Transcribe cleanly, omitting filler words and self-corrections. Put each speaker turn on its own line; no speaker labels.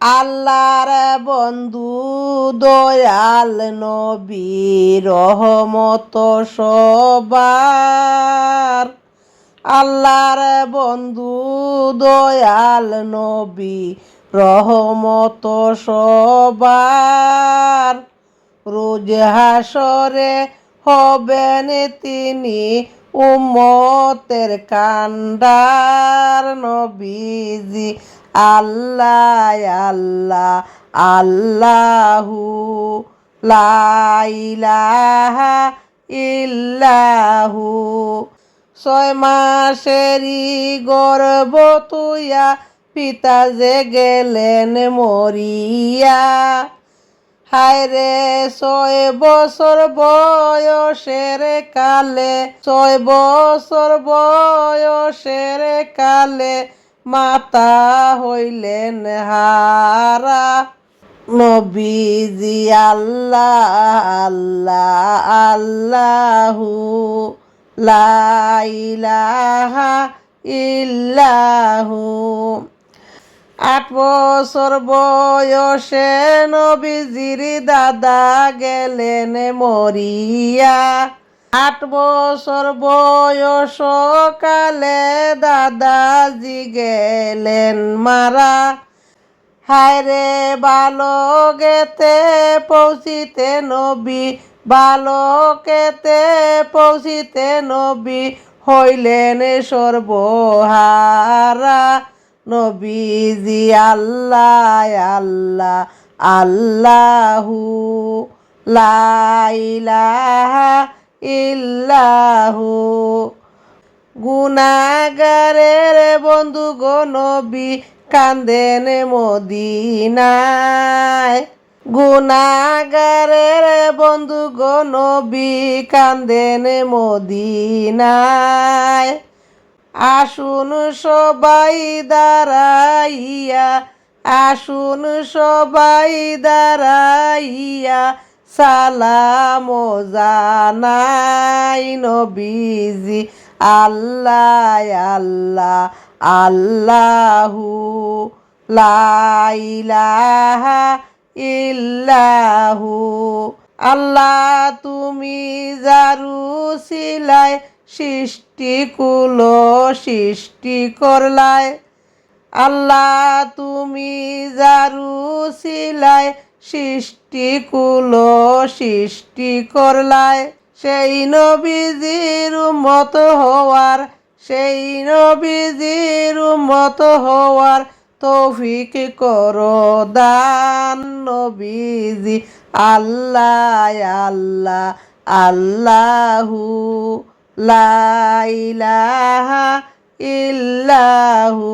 আল্লাহর বন্ধু দয়াল নবী রহমত সবার। আল্লাহর বন্ধু দয়াল নবী রহমত সবার। রোজ হাসরে হবেন তিনি উম্মতের কান্ডার। নবীজি আল্লাহ আল্লাহ আল্লাহু লা ইলাহা ইল্লাহু। 6 মাসেরই গর্ভ তুইয়া পিতা যে গেলেন মরিয়া। হায়রে 6 বছর বয়সের কালে, 6 বছর বয়সের কালে মাতা হইলেন হারা। নবীজি আল্লাহ আল্লাহ আল্লাহু লা ইলাহা ইল্লাহু। 8 বছর বয়সে নবীজির দাদা গেলেন মরিয়া। 8 বছর বয়স কালে দাদাজি গেলেন মারা। হায়রে বালকেতে পৌঁছিতে নবী, বালকেতে পৌঁছিতে নবী হইলেন সর্বহারা। নবীজি আল্লাহ আল্লাহ আল্লাহু লা ইলাহা ইল্লাহু। গুনাহগারের বন্ধু গো নবী কান্দেন মদিনায়। গুনাহগারের বন্ধু গো নবী কান্দেন মদিনায়। আসুন সবাই দাঁড়াইয়া, আসুন সবাই দাঁড়াইয়া সালাম জানাই। নবীজি আল্লাহ আল্লাহ আল্লাহু লা ইলাহা ইল্লাহু। আল্লাহ তুমি যারু ছিলাই সৃষ্টি কুল সৃষ্টি করলাই। আল্লাহ তুমি যারু ছিলাই সৃষ্টি কুল সৃষ্টি করলাই। সেই নবীজির উম্মত হওয়ার, সেই নবীজির উম্মত হওয়ার তৌফিক করো দান। নবীজি আল্লাহ আল্লাহ আল্লাহু লা ইলাহা ইল্লাহু।